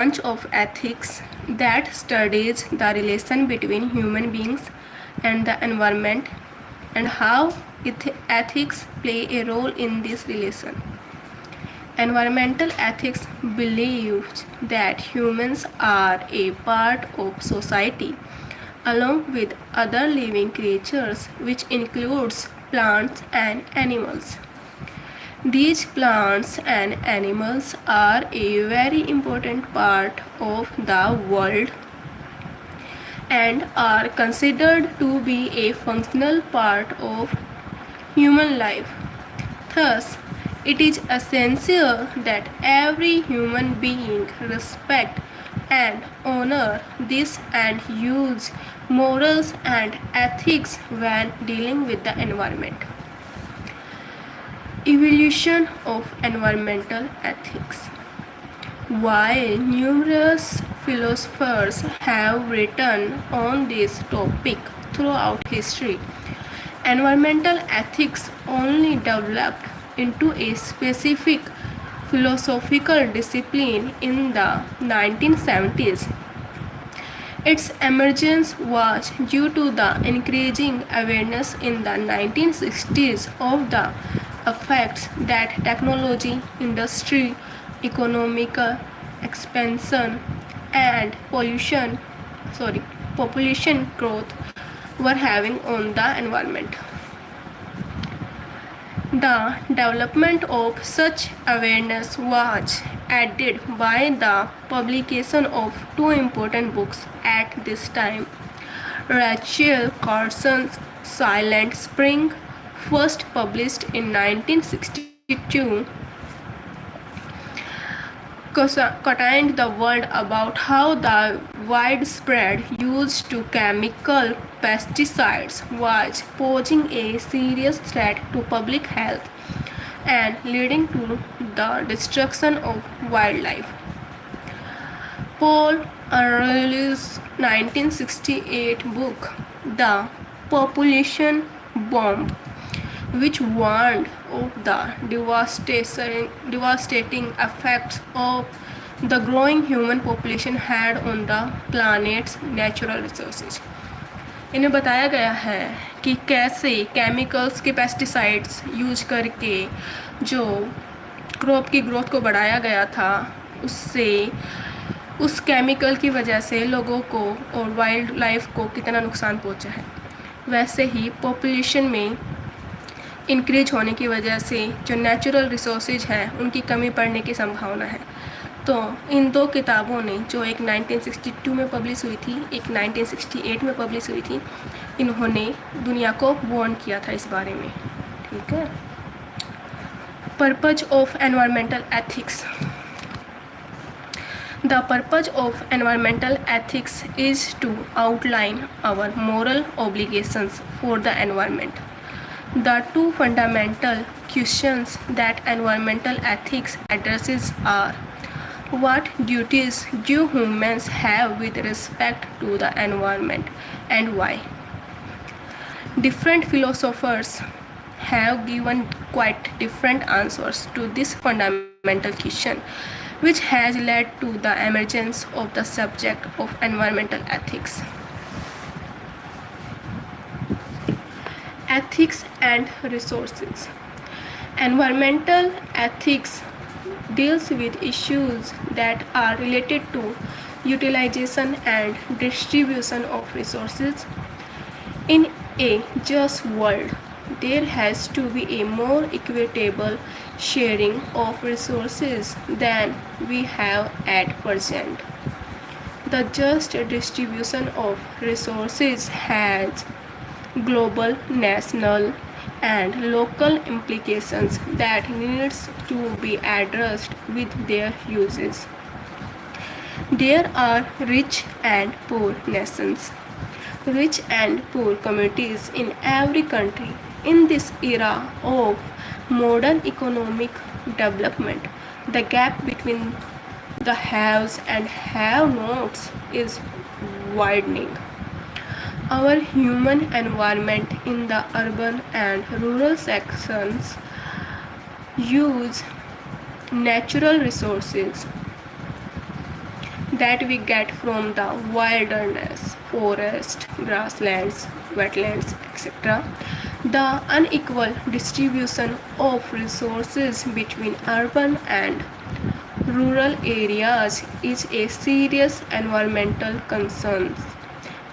branch of ethics that studies the relation between human beings and the environment and how ethics play a role in this relation. Environmental ethics believes that humans are a part of society along with other living creatures, which includes plants and animals. These plants and animals are a very important part of the world and are considered to be a functional part of human life. Thus, it is essential that every human being respect and honor this and use morals and ethics when dealing with the environment. Evolution of environmental ethics. While numerous philosophers have written on this topic throughout history, environmental ethics only developed into a specific philosophical discipline in the 1970s. Its emergence was due to the increasing awareness in the 1960s of the effects that technology, industry, economic expansion, and population growth were having on the environment. The development of such awareness was aided by the publication of two important books at this time. Rachel Carson's Silent Spring, first published in 1962, contained the word about how the widespread use to chemical pesticides was posing a serious threat to public health and leading to the destruction of wildlife. Paul Ehrlich's 1968 book, The Population Bomb, which warned of the devastating effects of the growing human population had on the planet's natural resources. इन्हें बताया गया है कि कैसे chemicals के pesticides use करके जो crop की ग्रोथ को बढ़ाया गया था उससे उस केमिकल की वजह से लोगों को और वाइल्ड लाइफ को कितना नुकसान पहुंचा है। वैसे ही पॉपुलेशन में इंक्रीज होने की वजह से जो नेचुरल रिसोर्सेज हैं उनकी कमी पड़ने की संभावना है। तो इन दो किताबों ने जो एक 1962 में पब्लिश हुई थी, एक 1968 में पब्लिश हुई थी, इन्होंने दुनिया को वार्न किया था इस बारे में। ठीक है। Purpose of environmental ethics. The purpose of environmental ethics is to outline our moral obligations for the environment. The two fundamental questions that environmental ethics addresses are: what duties do humans have with respect to the environment and why? Different philosophers have given quite different answers to this fundamental question, which has led to the emergence of the subject of environmental ethics. Ethics and resources. Environmental ethics deals with issues that are related to utilization and distribution of resources. In a just world, there has to be a more equitable sharing of resources than we have at present. The just distribution of resources has global, national, and local implications that needs to be addressed with their uses. There are rich and poor nations, rich and poor communities in every country. In this era of modern economic development, the gap between the haves and have-nots is widening. Our human environment in the urban and rural sections use natural resources that we get from the wilderness, forest, grasslands, wetlands, etc. The unequal distribution of resources between urban and rural areas is a serious environmental concern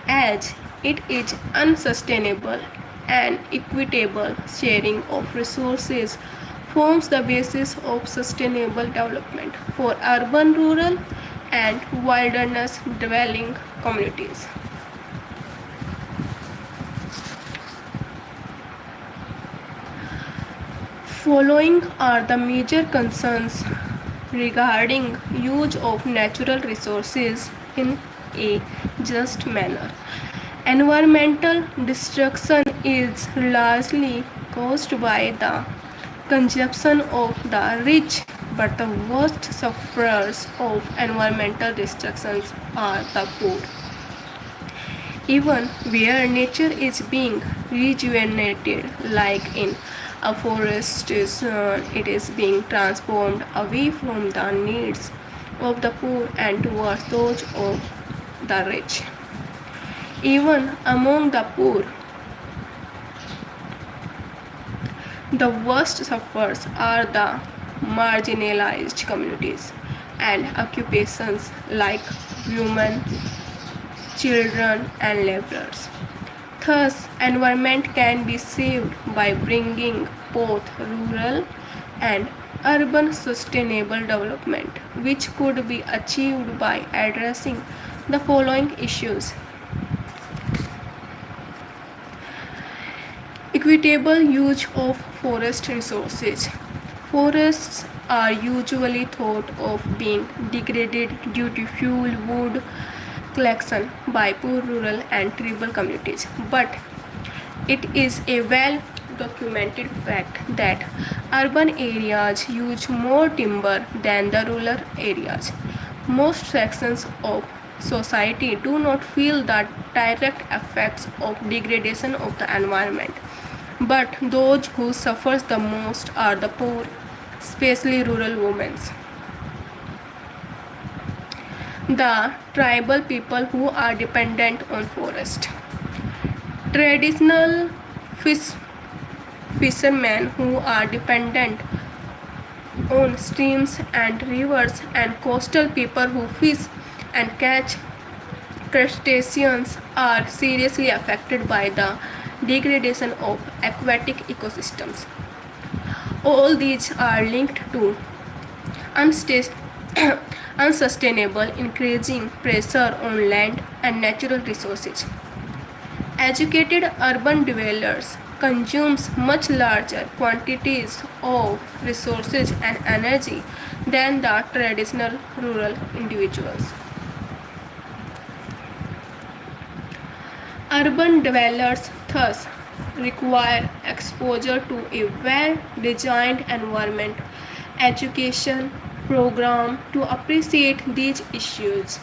as it is unsustainable and equitable sharing of resources forms the basis of sustainable development for urban, rural, and wilderness dwelling communities. Following are the major concerns regarding use of natural resources in a just manner. Environmental destruction is largely caused by the consumption of the rich, but the worst sufferers of environmental destructions are the poor. Even where nature is being rejuvenated, like in a forest, it is being transformed away from the needs of the poor and towards those of the rich. Even among the poor, the worst sufferers are the marginalized communities and occupations like women, children, and laborers. Thus, environment can be saved by bringing both rural and urban sustainable development, which could be achieved by addressing the following issues: equitable use of forest resources. Forests are usually thought of being degraded due to fuel wood collection by poor rural and tribal communities, but it is a well documented fact that urban areas use more timber than the rural areas. Most sections of society do not feel the direct effects of degradation of the environment, but those who suffer the most are the poor, especially rural women. The tribal people who are dependent on forest. Traditional fishermen who are dependent on streams and rivers, and coastal people who fish and catch crustaceans are seriously affected by the degradation of aquatic ecosystems. All these are linked to unsustainable increasing pressure on land and natural resources. Educated urban dwellers consumes much larger quantities of resources and energy than the traditional rural individuals. Urban dwellers thus require exposure to a well-designed environment education program to appreciate these issues,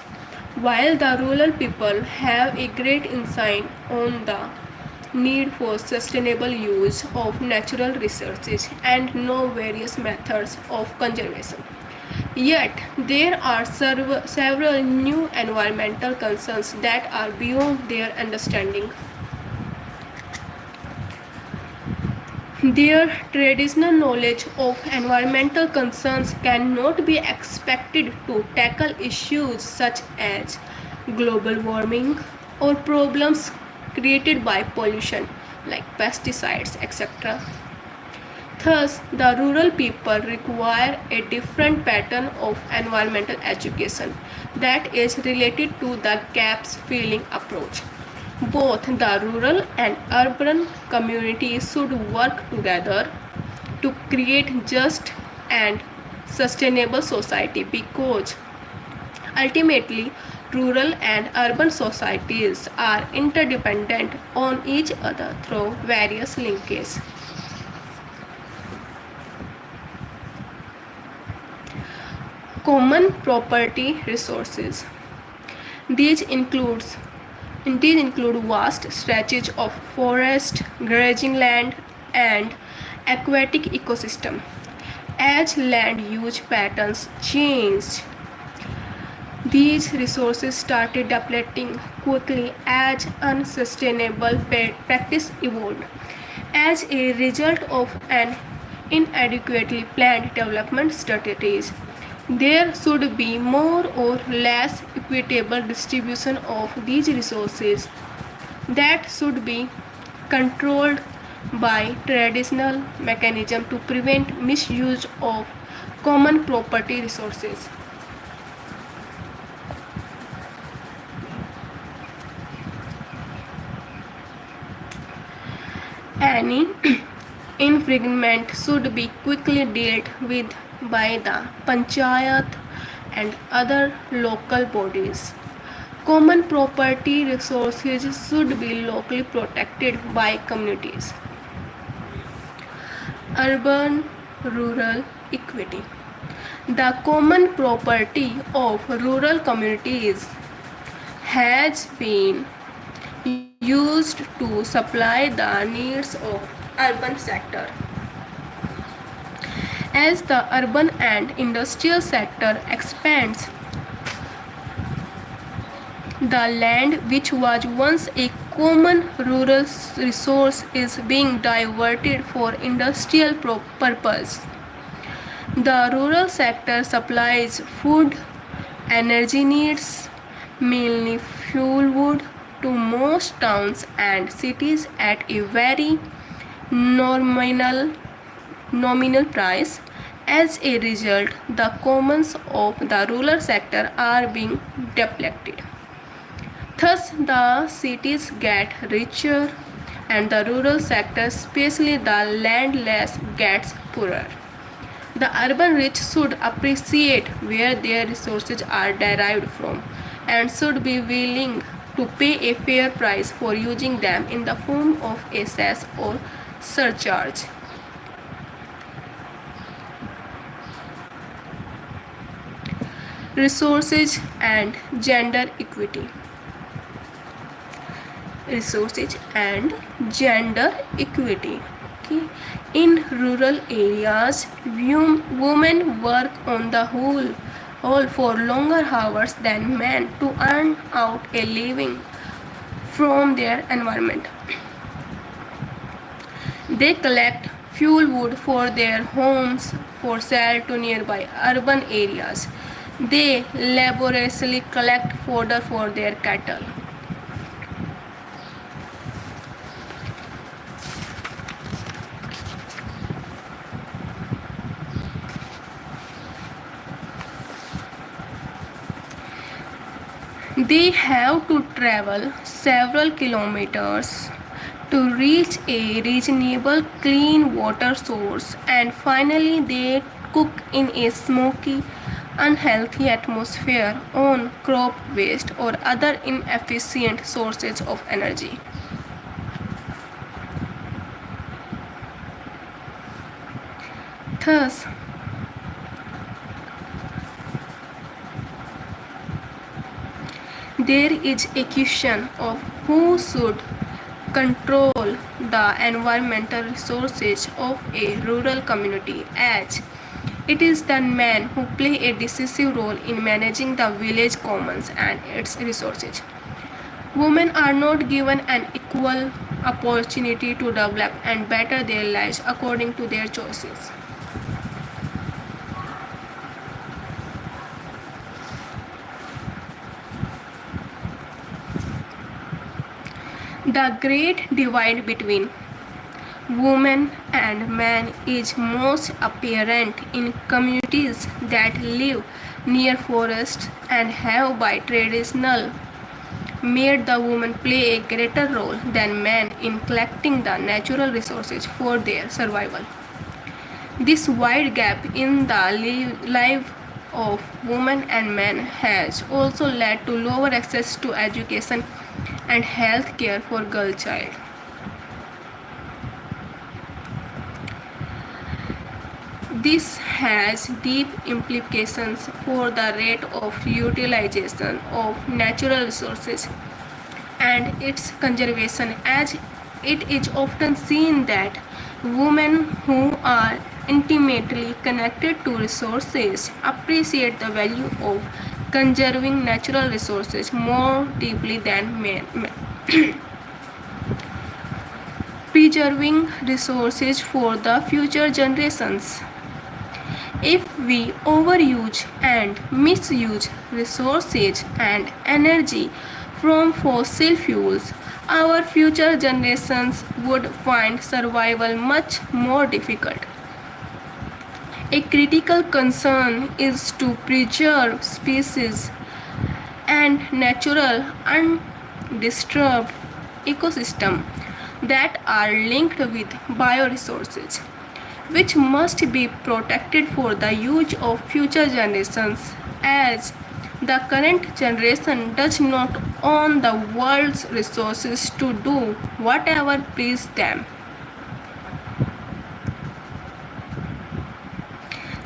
while the rural people have a great insight on the need for sustainable use of natural resources and know various methods of conservation. Yet, there are several new environmental concerns that are beyond their understanding. Their traditional knowledge of environmental concerns cannot be expected to tackle issues such as global warming or problems created by pollution like pesticides, etc. Thus, the rural people require a different pattern of environmental education that is related to the gaps filling approach. Both the rural and urban communities should work together to create just and sustainable society, because ultimately rural and urban societies are interdependent on each other through various linkages. Common property resources. These include vast stretches of forest, grazing land, and aquatic ecosystem. As land use patterns change, These resources started depleting quickly as unsustainable practice evolved. As a result of an inadequately planned development strategies, there should be more or less equitable distribution of these resources that should be controlled by traditional mechanisms to prevent misuse of common property resources. Any infringement should be quickly dealt with by the panchayat and other local bodies. Common property resources should be locally protected by communities. Urban rural equity. The common property of rural communities has been used to supply the needs of urban sector. As the urban and industrial sector expands, the land which was once a common rural resource is being diverted for industrial purpose. The rural sector supplies food, energy needs, mainly fuel wood, to most towns and cities at a very nominal price. As a result, the commons of the rural sector are being depleted. Thus, the cities get richer and the rural sector, especially the landless, gets poorer. The urban rich should appreciate where their resources are derived from and should be willing to pay a fair price for using them in the form of a cess or surcharge. Resources and gender equity. Resources and gender equity. Okay. In rural areas, women work on the whole for longer hours than men to earn out a living from their environment. They collect fuel wood for their homes for sale to nearby urban areas. They laboriously collect fodder for their cattle. They have to travel several kilometers to reach a reasonable clean water source, and finally they cook in a smoky, unhealthy atmosphere on crop waste or other inefficient sources of energy. Thus, there is a question of who should control the environmental resources of a rural community, as it is the men who play a decisive role in managing the village commons and its resources. Women are not given an equal opportunity to develop and better their lives according to their choices. The great divide between women and men is most apparent in communities that live near forests and have by traditional made the women play a greater role than men in collecting the natural resources for their survival. This wide gap in the life of women and men has also led to lower access to education and health care for girl child. This has deep implications for the rate of utilization of natural resources and its conservation, as it is often seen that women who are intimately connected to resources appreciate the value of conserving natural resources more deeply than man. Preserving resources for the future generations. If we overuse and misuse resources and energy from fossil fuels, our future generations would find survival much more difficult. A critical concern is to preserve species and natural undisturbed ecosystem that are linked with bioresources, which must be protected for the use of future generations, as the current generation does not own the world's resources to do whatever pleases them.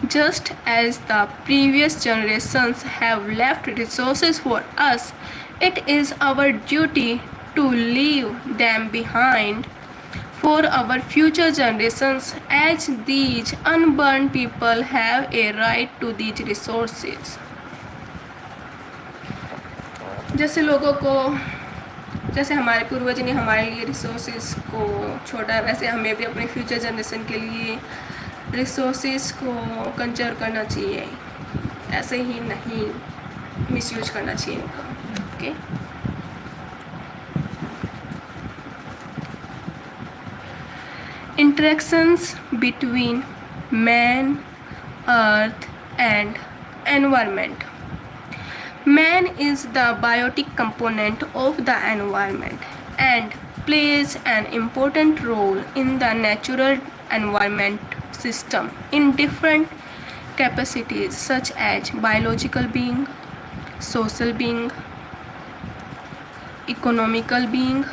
Just as the previous generations have left resources for us, it is our duty to leave them behind for our future generations, as these unborn people have a right to these resources. जैसे हमारे पूर्वज ने हमारे लिए resources को छोड़ा, वैसे हमें भी अपने फ्यूचर जनरेशन के लिए रिसोर्सेज को कंजर्व करना चाहिए, ऐसे ही नहीं मिसयूज करना चाहिए इनका. Okay. Interactions between man, earth and environment. Man is the biotic component of the environment and plays an important role in the natural environment system in different capacities such as biological being, social being, economical being,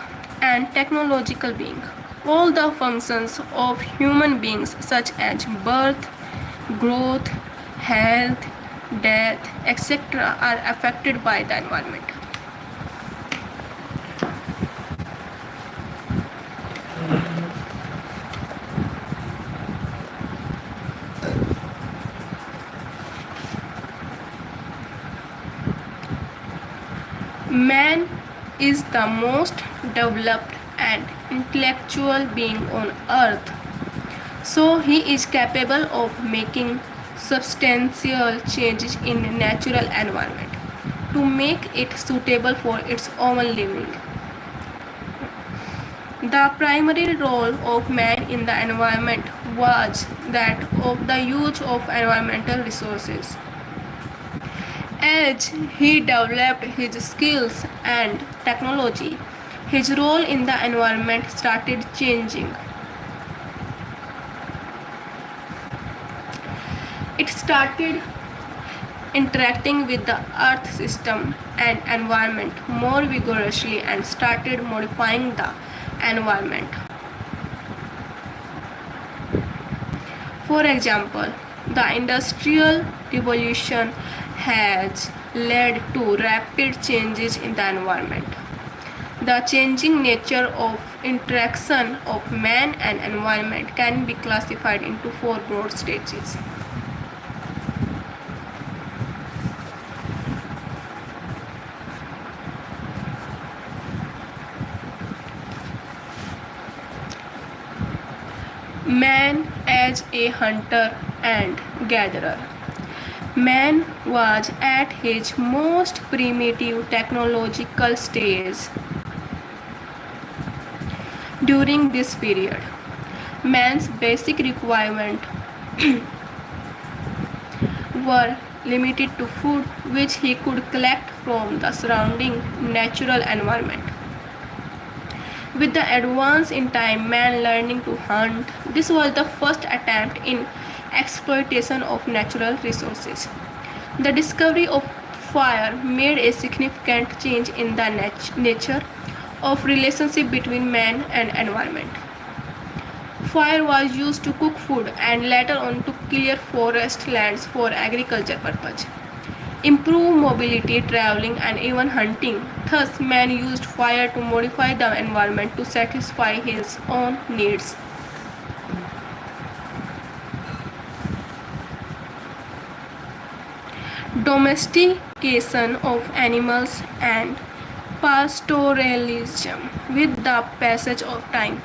and technological being. All the functions of human beings such as birth, growth, health, death, etc. are affected by the environment. Man is the most developed and intellectual being on earth, so he is capable of making substantial changes in natural environment to make it suitable for its own living. The primary role of man in the environment was that of the use of environmental resources. As he developed his skills and technology, his role in the environment started changing. It started interacting with the earth system and environment more vigorously and started modifying the environment. For example, the Industrial Revolution has led to rapid changes in the environment. The changing nature of interaction of man and environment can be classified into four broad stages. Man as a hunter and gatherer. Man was at his most primitive technological stage during this period. Man's basic requirements were limited to food, which he could collect from the surrounding natural environment. With the advance in time, man learning to hunt, this was the first attempt in exploitation of natural resources. The discovery of fire made a significant change in the nature of relationship between man and environment. Fire was used to cook food and later on to clear forest lands for agriculture purpose, improve mobility, traveling, and even hunting. Thus, man used fire to modify the environment to satisfy his own needs. Domesticated domestication of animals and pastoralism. With the passage of time,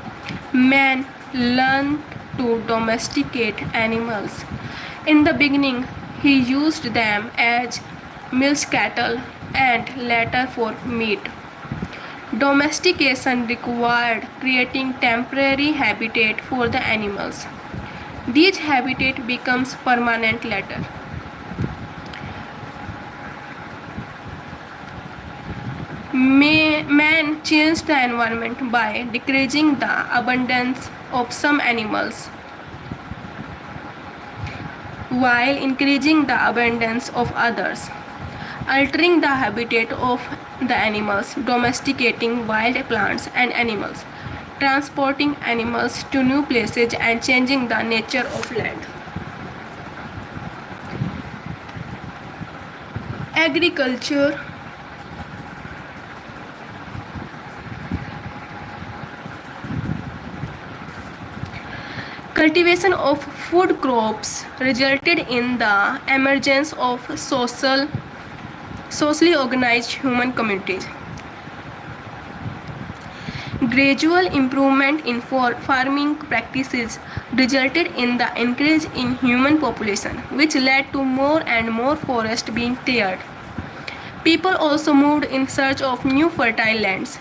man learned to domesticate animals. In the beginning, he used them as milch cattle and later for meat. Domestication required creating temporary habitat for the animals. These habitat becomes permanent later. Man changed the environment by decreasing the abundance of some animals while increasing the abundance of others, altering the habitat of the animals, domesticating wild plants and animals, transporting animals to new places and changing the nature of land. Agriculture. Cultivation of food crops resulted in the emergence of socially organized human communities. Gradual improvement in farming practices resulted in the increase in human population, which led to more and more forest being cleared. People also moved in search of new fertile lands.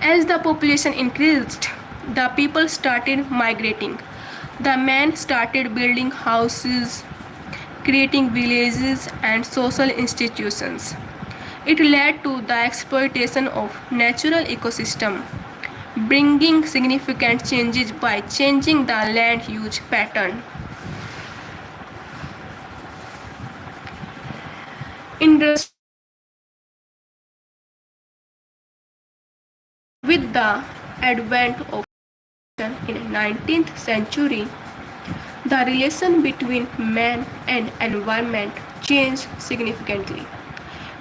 As the population increased, the people started migrating. The men started building houses, creating villages and social institutions. It led to the exploitation of natural ecosystem, bringing significant changes by changing the land use pattern. Industry. With the advent of in 19th century, the relation between man and environment changed significantly.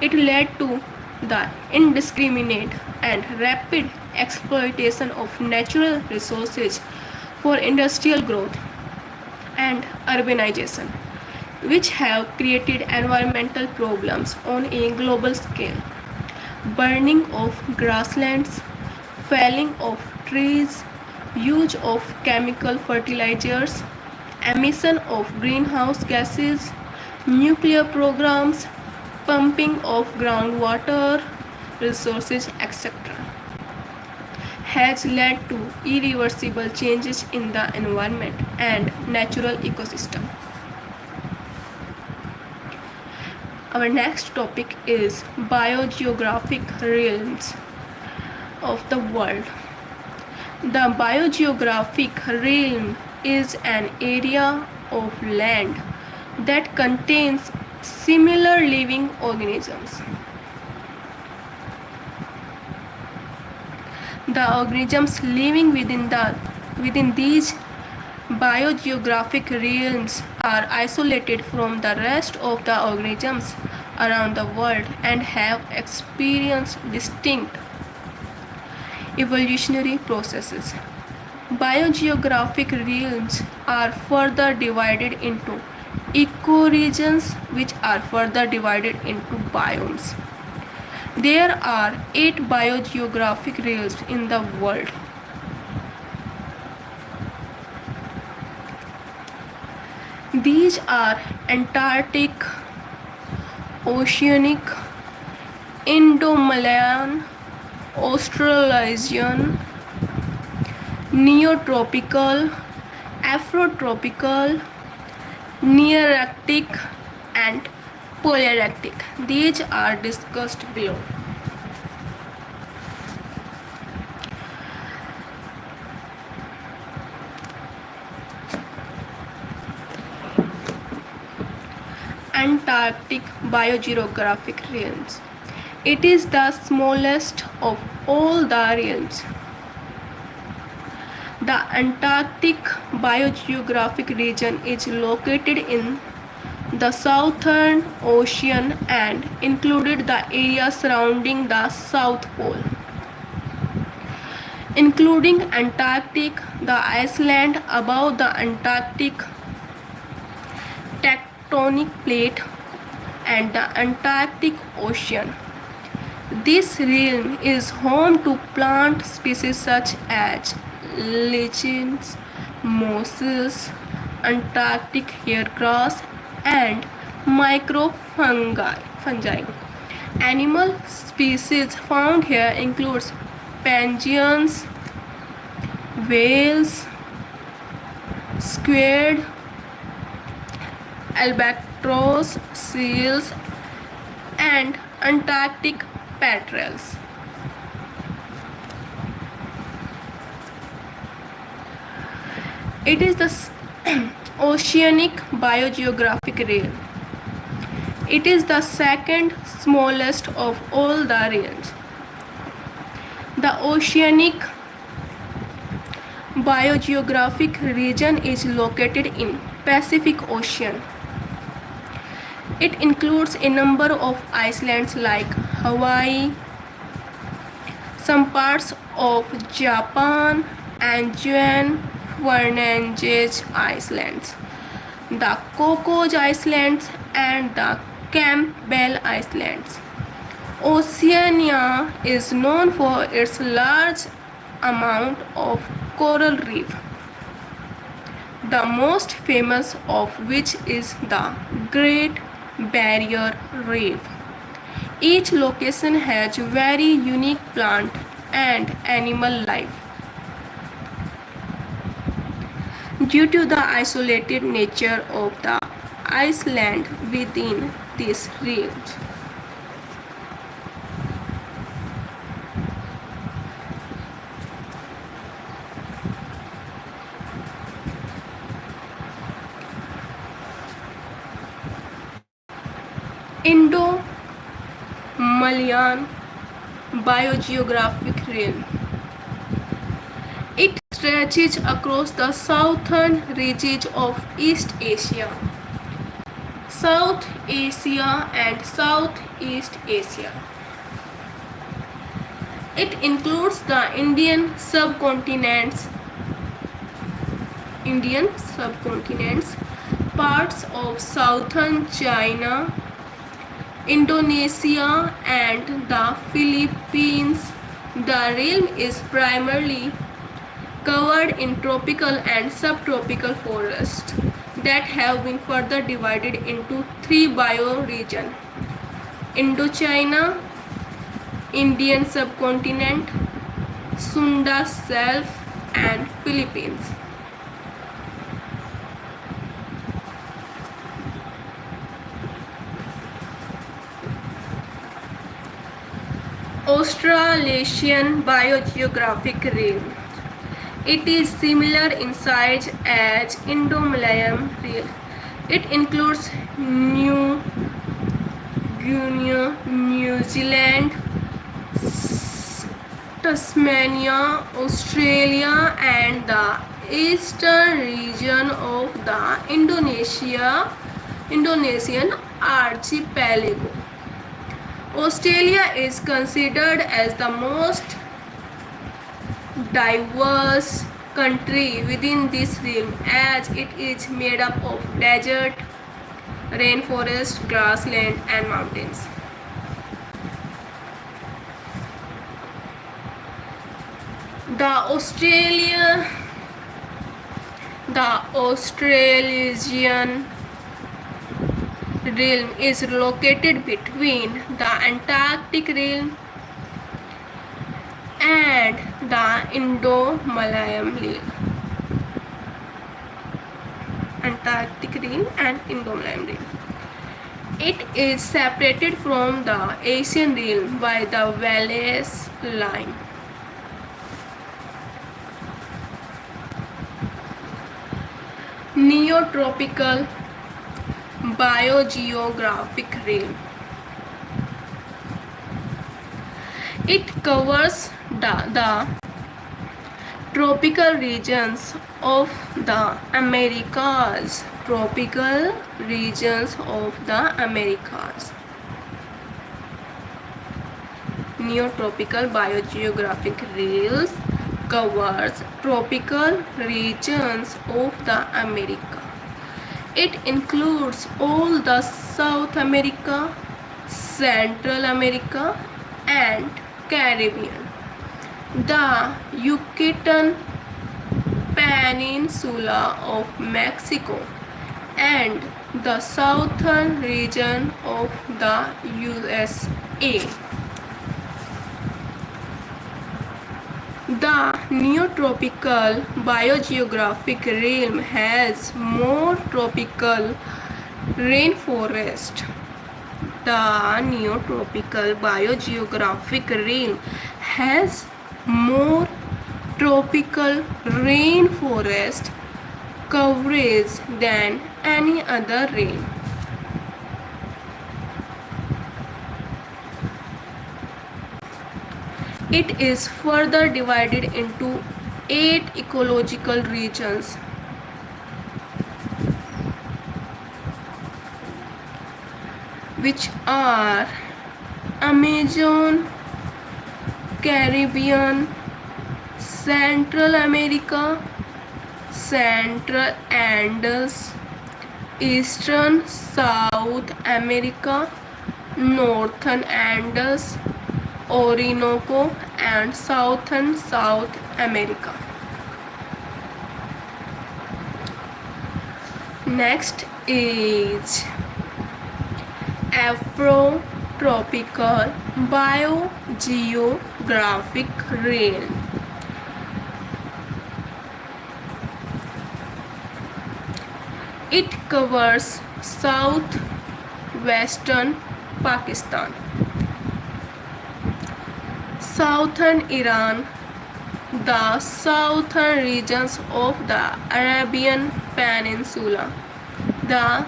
It led to the indiscriminate and rapid exploitation of natural resources for industrial growth and urbanization, which have created environmental problems on a global scale. Burning of grasslands, felling of trees, use of chemical fertilizers, emission of greenhouse gases, nuclear programs, pumping of groundwater resources, etc., has led to irreversible changes in the environment and natural ecosystem. Our next topic is biogeographic realms of the world. The biogeographic realm is an area of land that contains similar living organisms. The organisms living within these biogeographic realms are isolated from the rest of the organisms around the world and have experienced distinct evolutionary processes. Biogeographic realms are further divided into ecoregions, which are further divided into biomes. There are 8 biogeographic realms in the world. These are Antarctic, Oceanic, Indo-Malayan, Australasian, Neotropical, Afrotropical, Nearctic, and Polarctic. These are discussed below. Antarctic biogeographic realms. It is the smallest of all the realms. The Antarctic biogeographic region is located in the Southern Ocean and included the area surrounding the South Pole, including Antarctic, the iceland above the Antarctic tectonic plate, and the Antarctic Ocean. This realm is home to plant species such as lichens, mosses, Antarctic hairgrass, and microfungi. Animal species found here includes penguins, whales, squid, albatross, seals, and Antarctic petrels. It is the oceanic biogeographic realm. It is the second smallest of all the realms. The oceanic biogeographic region is located in Pacific Ocean. It includes a number of islands like Hawaii, some parts of Japan, and Juan Fernandez Islands, the Cocos Islands, and the Campbell Islands. Oceania is known for its large amount of coral reef, the most famous of which is the Great Barrier Reef. Each location has very unique plant and animal life. Due to the isolated nature of the island within this range, Indo-Malayan biogeographic realm. It stretches across the southern reaches of East Asia, South Asia, and Southeast Asia. It includes the Indian subcontinents, parts of southern China, Indonesia, and the Philippines. The realm is primarily covered in tropical and subtropical forests that have been further divided into three bioregions: Indochina, Indian subcontinent, Sunda Self, and Philippines. Australasian biogeographic realm. It is similar in size as Indo-Malayan realm. It includes New Guinea, New Zealand, Tasmania, Australia, and the eastern region of the Indonesian archipelago. Australia is considered as the most diverse country within this realm, as it is made up of desert, rainforest, grassland, and mountains. The Australasian realm is located between the Antarctic realm and the Indo-Malayan realm. Antarctic realm and Indo-Malayan realm. It is separated from the Asian realm by the Wallace line. Neotropical biogeographic realm. It covers the tropical regions of the Americas. Tropical regions of the Americas. Neotropical biogeographic realms covers tropical regions of the America. It includes all the South America, Central America, and Caribbean. The Yucatan Peninsula of Mexico and the southern region of the USA. The Neotropical biogeographic realm has more tropical rainforest. The Neotropical biogeographic realm has more tropical rainforest coverage than any other realm. It is further divided into 8 ecological regions. Which are Amazon, Caribbean, Central America, Central Andes, Eastern South America, Northern Andes, Orinoco, and Southern South America. Next is Afrotropical biogeographic realm. It covers southwestern Pakistan, southern Iran, the southern regions of the Arabian Peninsula, the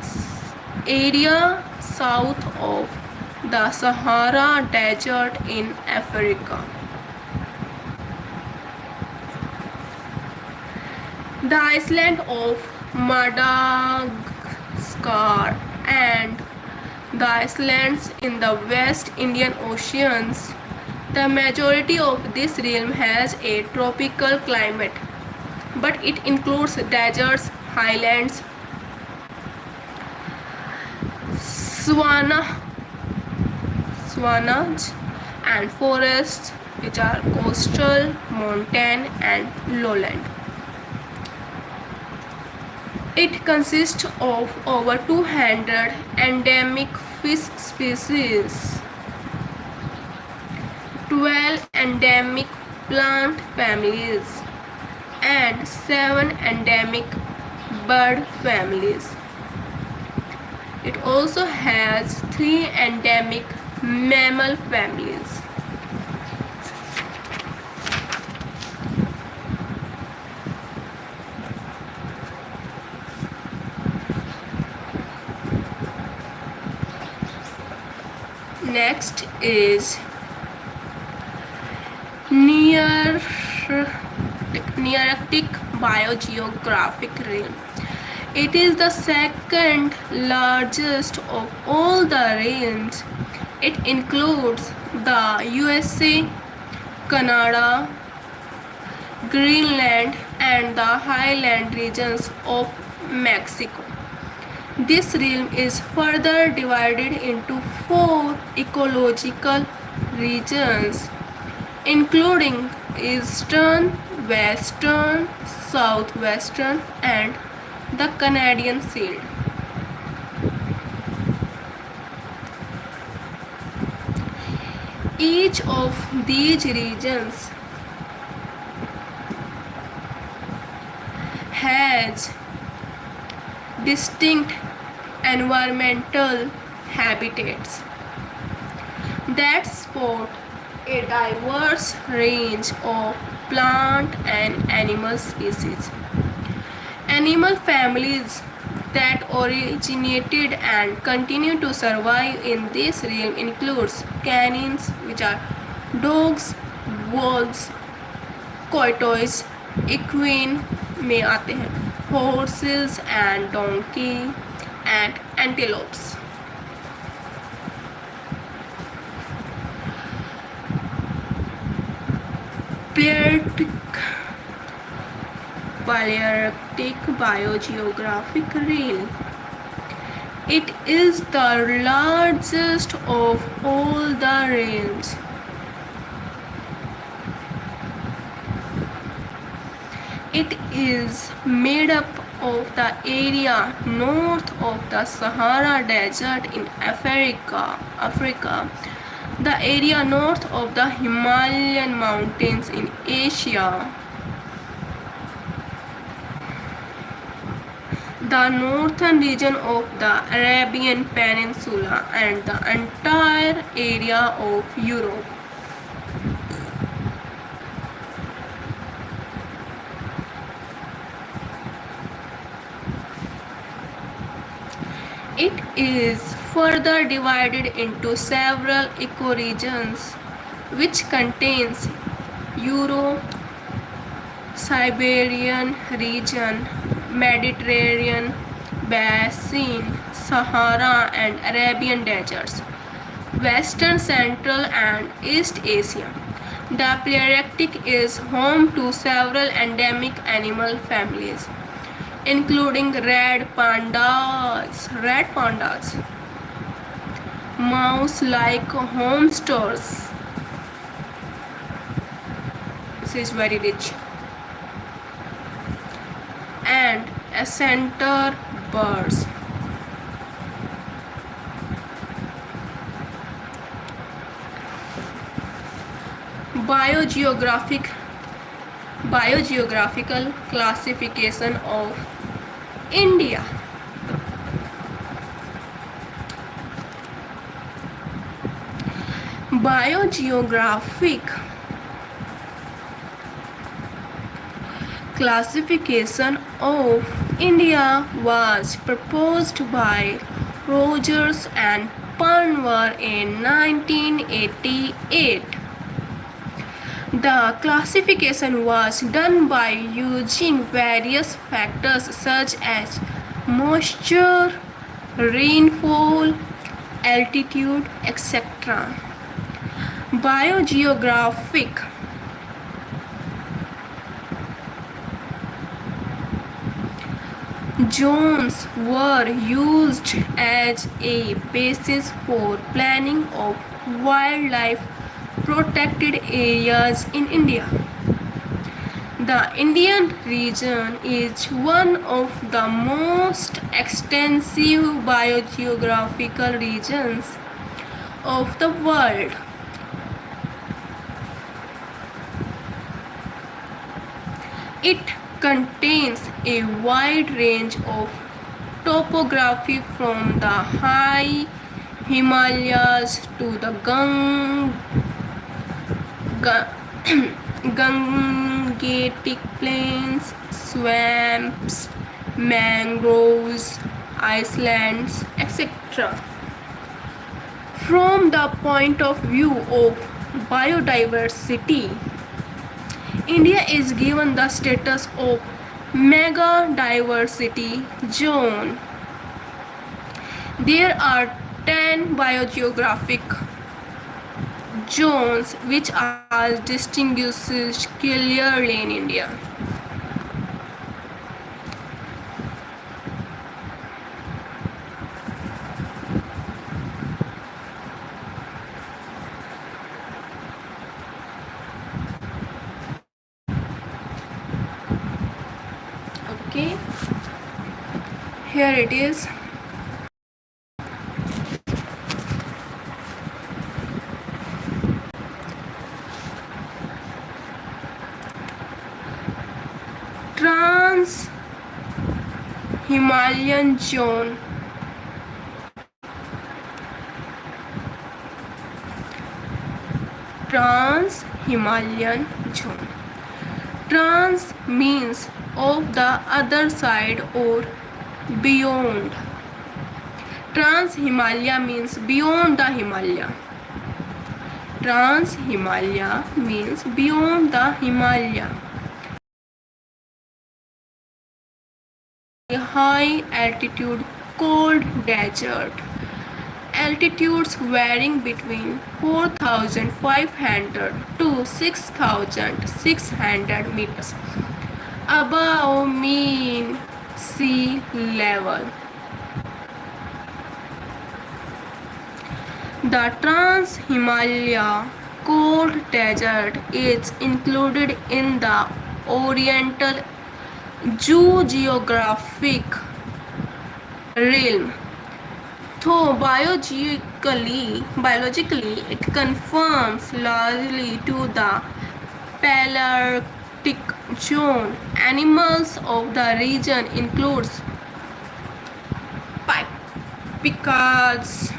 area south of the Sahara Desert in Africa. The island of Madagascar and the islands in the West Indian Oceans. The majority of this realm has a tropical climate, but it includes deserts, highlands, savannas, and forests, which are coastal, mountain, and lowland. It consists of over 200 endemic fish species, 12 endemic plant families, and 7 endemic bird families. It also has 3 endemic mammal families. Next is Nearctic biogeographic realm. It is the second largest of all the realms. It includes the USA, Canada, Greenland, and the highland regions of Mexico. This realm is further divided into 4 ecological regions, including Eastern, Western, Southwestern, and the Canadian Shield. Each of these regions has distinct environmental habitats that support a diverse range of plant and animal species. Animal families that originated and continue to survive in this realm includes canines, which are dogs, wolves, coyotes, equine में आते हैं, horses and donkey and antelopes. Palearctic biogeographic realm. It is the largest of all the range. It is made up of the area north of the Sahara Desert in Africa, the area north of the Himalayan mountains in Asia, the northern region of the Arabian Peninsula, and the entire area of Europe. It is further divided into several ecoregions, which contains Euro-Siberian region, Mediterranean basin, Sahara and Arabian deserts, Western, Central and East Asia. The Palearctic is home to several endemic animal families, including red pandas, mouse-like hamsters. This is very rich. And center birds. Biogeographical classification of India. Biogeographic classification of India was proposed by Rogers and Panvar in 1988. The classification was done by using various factors such as moisture, rainfall, altitude, etc. Biogeographic zones were used as a basis for planning of wildlife protected areas in India. The Indian region is one of the most extensive biogeographical regions of the world. It contains a wide range of topography from the high Himalayas to the Gangetic plains, swamps, mangroves, islands, etc. From the point of view of biodiversity, India is given the status of mega diversity zone. There are 10 biogeographic zones which are distinguished clearly in India. Okay, here it is. Trans-Himalayan zone. Trans-Himalayan zone. Trans means of the other side or beyond. Trans-Himalaya means beyond the Himalaya. Trans-Himalaya means beyond the Himalaya. A high altitude cold desert. Altitudes varying between 4,500 to 6,600 meters above mean sea level. The Trans-Himalaya Cold Desert is included in the Oriental Geographic realm. Though biologically it conforms largely to the Palearctic zone, animals of the region includes pikas,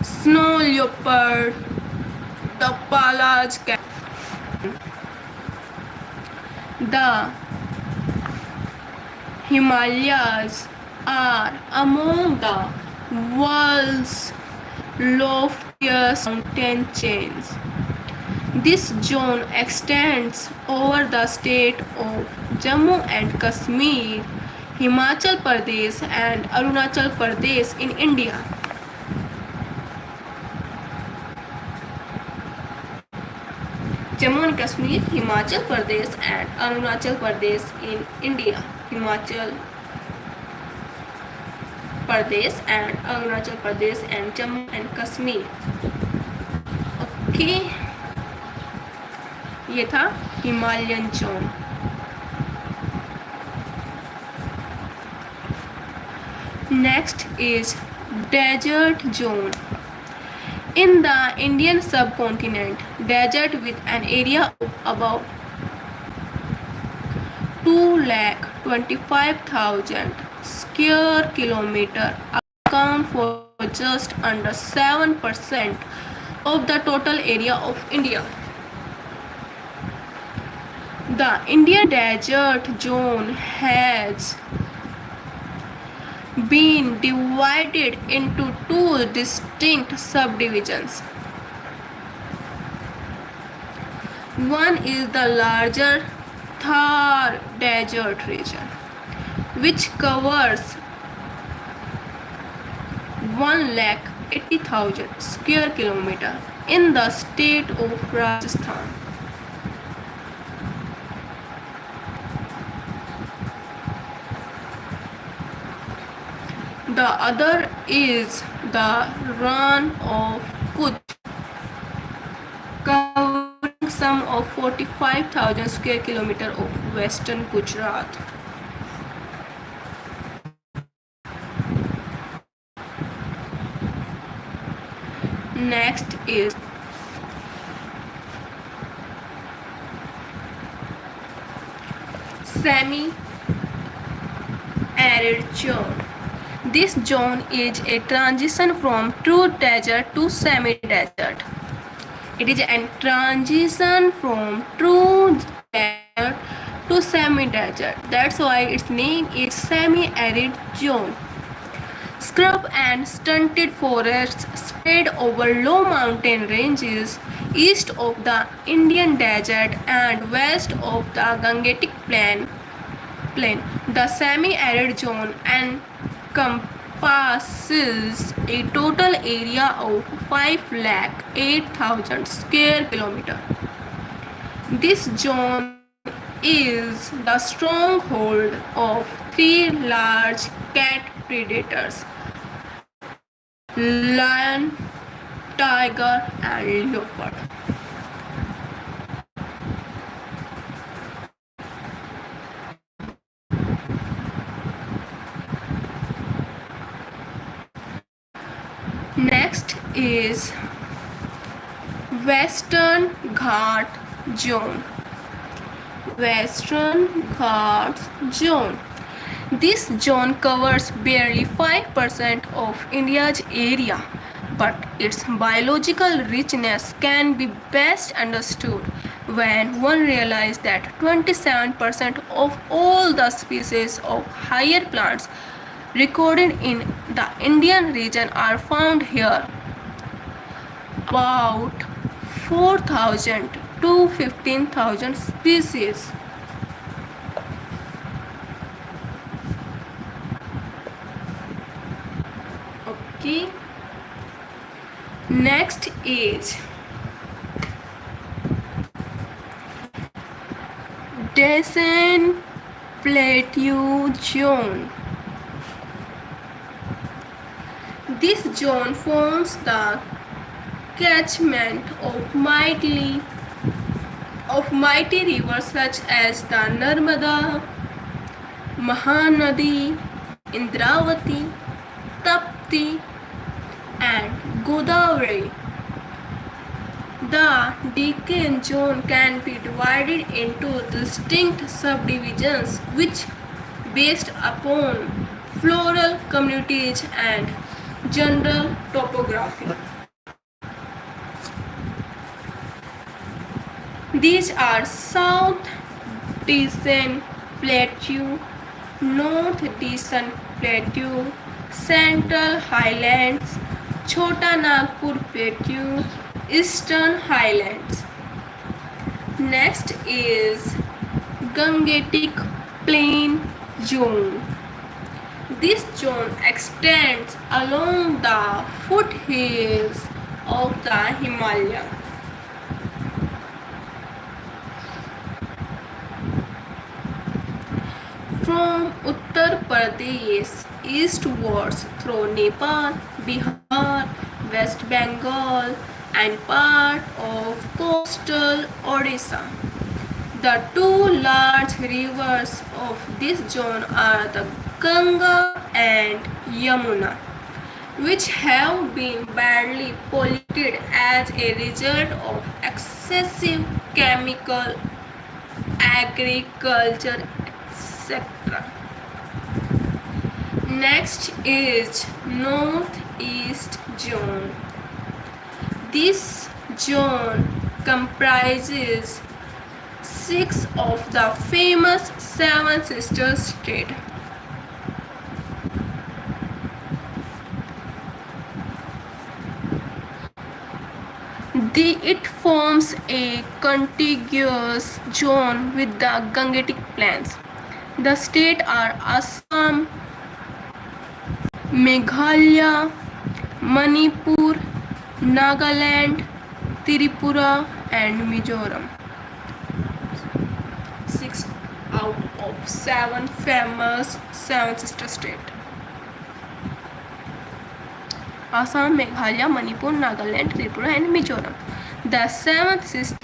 snow leopard, the palaj cat. The Himalayas are among the world's loftiest mountain chains. This zone extends over the state of Jammu and Kashmir, Himachal Pradesh and Arunachal Pradesh in India. Jammu and Kashmir, Himachal Pradesh and Arunachal Pradesh in India. Himachal Pradesh and Arunachal Pradesh and Jammu and Kashmir. Okay. ये था Himalayan zone. Next is desert zone. In the Indian subcontinent, desert with an area of about 2,25,000 square kilometer account for just under 7% of the total area of India. The Indian desert zone has been divided into two distinct subdivisions. One is the larger Thar Desert region, which covers 1,80,000 square kilometer in the state of Rajasthan. The other is the Rann of Kutch, covering some of 45,000 square kilometer of western Gujarat. Next is semi-arid zone. This zone is a transition from true desert to semi-desert. It is a transition from true desert to semi-desert. That's why its name is semi-arid zone. Scrub and stunted forests spread over low mountain ranges east of the Indian desert and west of the Gangetic plain. The semi-arid zone encompasses a total area of 5,08,000 square kilometers. This zone is the stronghold of three large cat predators: lion, tiger, and leopard. Next is Western Ghat zone. Western Ghats zone. This zone covers barely 5% of India's area, but its biological richness can be best understood when one realizes that 27% of all the species of higher plants recorded in the Indian region are found here. About 4,000 to 15,000 species. Okay. Next is Deccan Plateau zone. This zone forms the catchment of mighty rivers such as the Narmada, Mahanadi, Indravati, Tapti, and Godavari. The Deccan zone can be divided into distinct subdivisions which based upon floral communities and general topography. These are South Deccan Plateau, North Deccan Plateau, Central Highlands, Chota Nagpur Plateau, Eastern Highlands. Next is Gangetic Plain Zone. This zone extends along the foothills of the Himalaya. From Uttar Pradesh eastwards through Nepal, Bihar, West Bengal, and part of coastal Odisha. The two large rivers of this zone are the Ganga and Yamuna, which have been badly polluted as a result of excessive chemical agriculture, etc. Next is Northeast Zone. This zone comprises 6 of the famous Seven Sisters states. It forms a contiguous zone with the Gangetic Plains. The states are Assam, Meghalaya, Manipur, Nagaland, Tripura, and Mizoram. 6 out of 7 famous Seven Sister states. Assam, Meghalaya, Manipur, Nagaland, Tripura, and Mizoram. The seventh sister.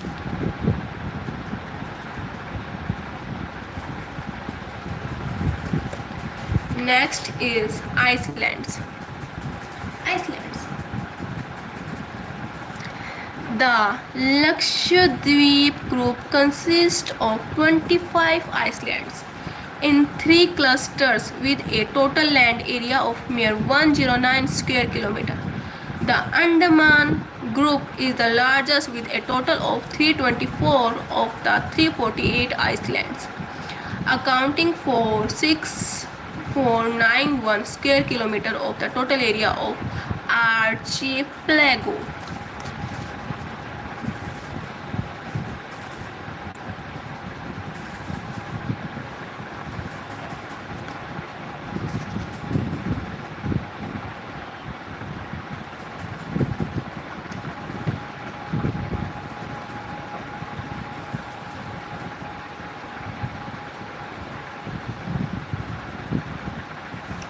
Next is Iceland. The Lakshadweep group consists of 25 islands in 3 clusters with a total land area of mere 109 square kilometer. The Andaman group is the largest with a total of 324 of the 348 islands, accounting for 6491 square kilometer of the total area of archipelago.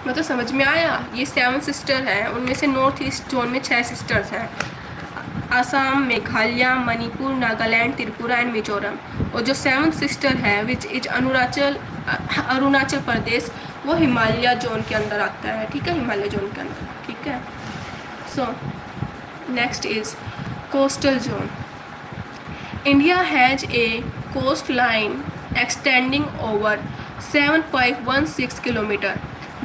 मतलब समझ में आया? ये 7 sister हैं, उनमें से north east zone में 6 sisters हैं, असम, मेघालय, मणिपुर, नागालैंड, त्रिपुरा एंड मिजोरम। और जो 7 सिस्टर है विच इज अरुणाचल प्रदेश, वो हिमालय जोन के अंदर आता है। ठीक है, हिमालय जोन के अंदर। ठीक है, so next is coastal zone. India has a coast line extending over 7516 km.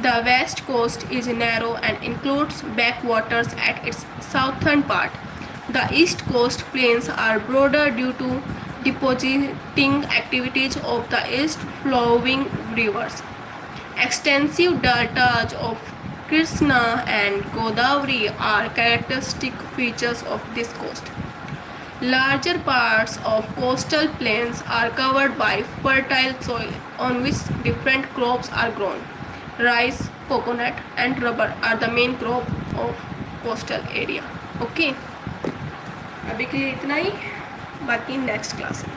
The west coast is narrow and includes backwaters at its southern part. The east coast plains are broader due to depositing activities of the east flowing rivers. Extensive deltas of Krishna and Godavari are characteristic features of this coast. Larger parts of coastal plains are covered by fertile soil on which different crops are grown. Rice, coconut and rubber are the main crop of coastal area. Okay, अभी के लिए इतना ही, बाकी next class में।